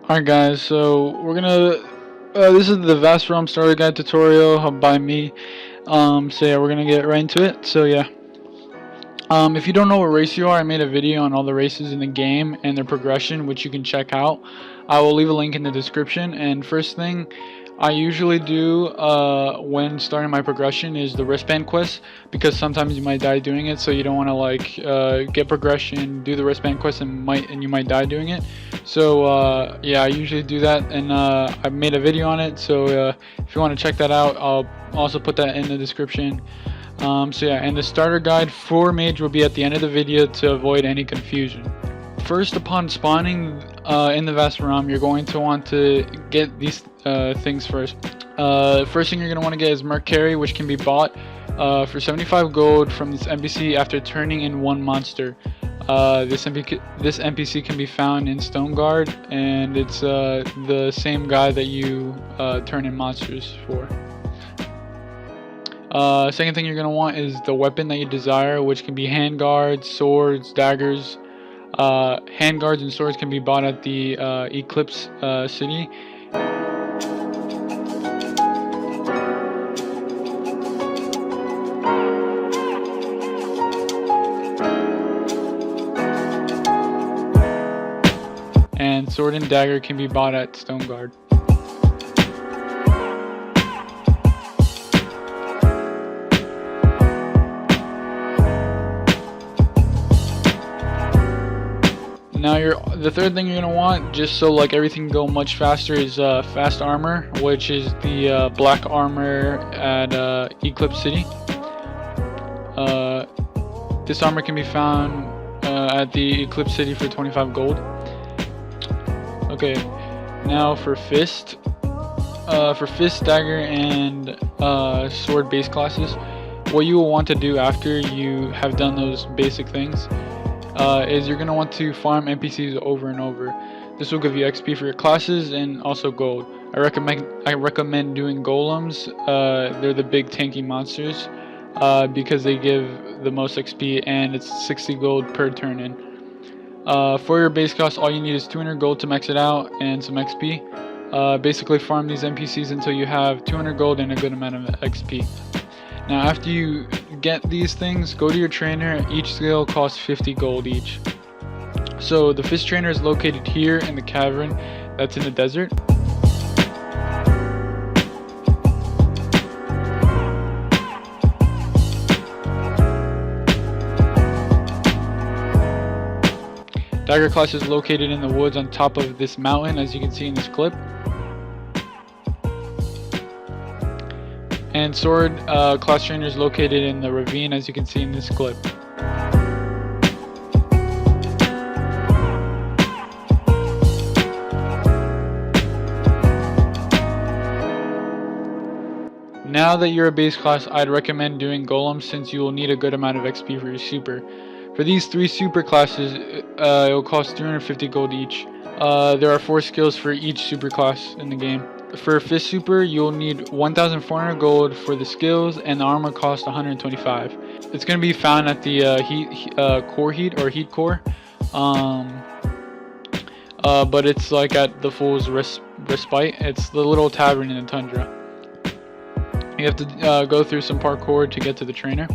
Alright guys, so we're gonna, this is the Vast Realm Starter Guide tutorial by me. So yeah, we're gonna get right into it. So yeah, if you don't know what race you are, I made a video on all the races in the game and their progression, which you can check out. I will leave a link in the description. And first thing I usually do when starting my progression is the wristband quest, because sometimes you might die doing it, so you don't want to like get progression, do the wristband quest, and you might die doing it. So yeah, I usually do that, and I made a video on it. So if you want to check that out, I'll also put that in the description. So yeah, and the starter guide for Mage will be at the end of the video to avoid any confusion. First, upon spawning in the Vast Realm, you're going to want to get these things first. First thing you're going to want to get is Merc Carry, which can be bought for 75 gold from this NPC after turning in one monster. This NPC can be found in Stoneguard, and it's the same guy that you turn in monsters for. Second thing you're going to want is the weapon that you desire, which can be handguards, swords, daggers. Handguards and swords can be bought at the Eclipse City. And sword and dagger can be bought at Stoneguard. Now the third thing you're going to want, just so like everything can go much faster, is fast armor, which is the black armor at Eclipse City. This armor can be found at the Eclipse City for 25 gold. Okay, now for fist, dagger, and sword base classes, what you will want to do after you have done those basic things is you're going to want to farm NPCs over and over. This will give you XP for your classes and also gold. I recommend doing golems. They're the big tanky monsters because they give the most XP, and it's 60 gold per turn in. For your base cost, all you need is 200 gold to max it out and some XP. Basically farm these NPCs until you have 200 gold and a good amount of XP. Now after you get these things, go to your trainer. Each skill costs 50 gold each. So the fist trainer is located here in the cavern that's in the desert. Dagger class is located in the woods on top of this mountain, as you can see in this clip. And sword class trainer is located in the ravine, as you can see in this clip. Now that you're a base class, I'd recommend doing golems, since you will need a good amount of XP for your super. For these 3 super classes, it will cost 350 gold each. There are 4 skills for each super class in the game. For fist super, you'll need 1,400 gold for the skills, and the armor costs 125. It's going to be found at the heat core, but it's like at the Fool's Respite. It's the little tavern in the tundra. You have to go through some parkour to get to the trainer.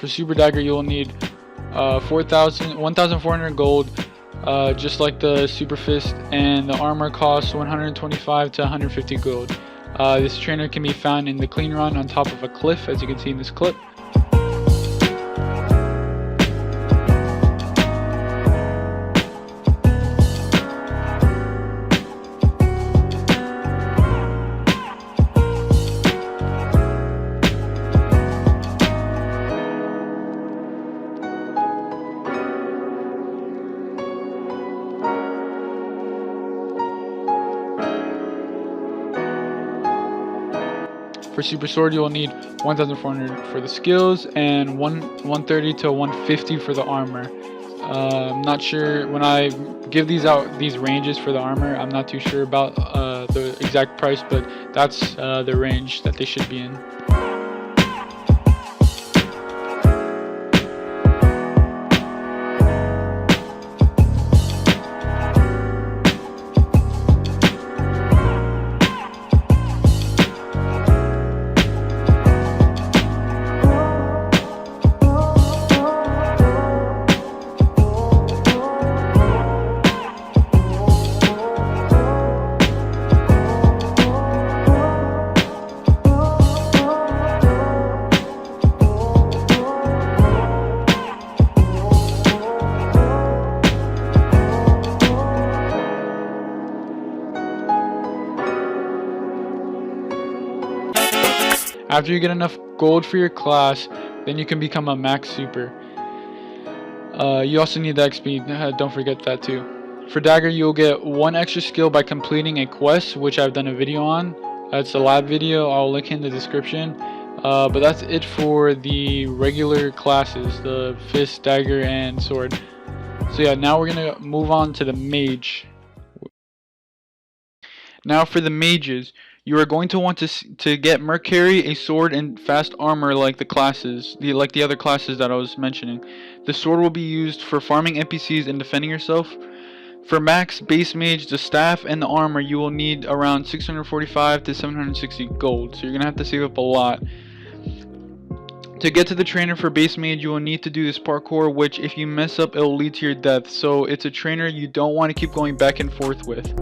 For super dagger, you will need 1,400 gold, just like the super fist, and the armor costs 125 to 150 gold. This trainer can be found in the clean run on top of a cliff, as you can see in this clip. For super sword, you will need 1,400 for the skills and 130 to 150 for the armor. I'm not sure, when I give these ranges for the armor, I'm not too sure about the exact price, but that's the range that they should be in. After you get enough gold for your class, then you can become a max super. You also need the XP, don't forget that too. For dagger, you'll get 1 extra skill by completing a quest, which I've done a video on. It's a lab video, I'll link in the description. But that's it for the regular classes, the fist, dagger, and sword. So yeah, now we're gonna move on to the mage. Now for the mages, you are going to want to get Mercury, a sword, and fast armor like the other classes that I was mentioning. The sword will be used for farming NPCs and defending yourself. For max base mage, the staff and the armor, you will need around 645 to 760 gold, so you're gonna have to save up a lot. To get to the trainer for base mage, you will need to do this parkour, which if you mess up, it will lead to your death. So it's a trainer you don't want to keep going back and forth with.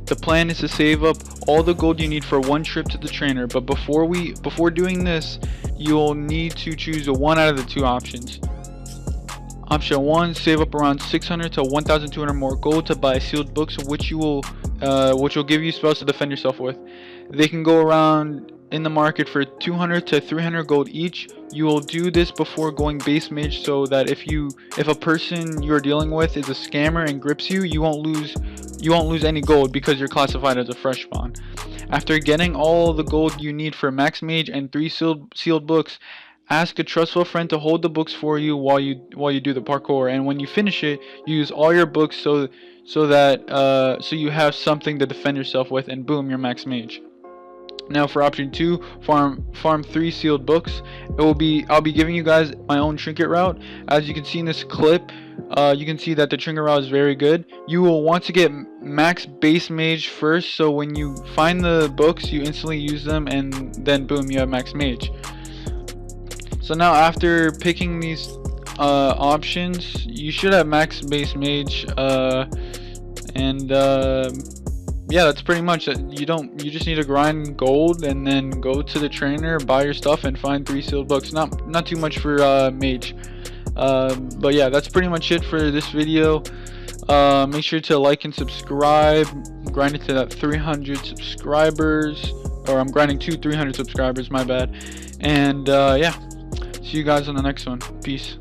The plan is to save up all the gold you need for one trip to the trainer, but before doing this, you'll need to choose one out of the two options. Option 1, save up around 600 to 1,200 more gold to buy sealed books, which will give you spells to defend yourself with. They can go around in the market for 200 to 300 gold each. You will do this before going base mage, so that if a person you're dealing with is a scammer and grips you, you won't lose any gold because you're classified as a fresh spawn. After getting all the gold you need for max mage and 3 sealed books, ask a trustful friend to hold the books for you while you do the parkour, and when you finish it, use all your books so you have something to defend yourself with, and boom, you're max mage. Now for option 2, farm 3 sealed books. I'll be giving you guys my own trinket route. As you can see in this clip, you can see that the trinket route is very good. You will want to get max base mage first, so when you find the books, you instantly use them, and then boom, you have max mage. So now after picking these yeah, that's pretty much it. You just need to grind gold and then go to the trainer, buy your stuff, and find 3 sealed books. Not too much for Mage. But yeah, that's pretty much it for this video. Make sure to like and subscribe. Grind it to that 300 subscribers, or I'm grinding to 300 subscribers, my bad. And yeah, see you guys on the next one. Peace.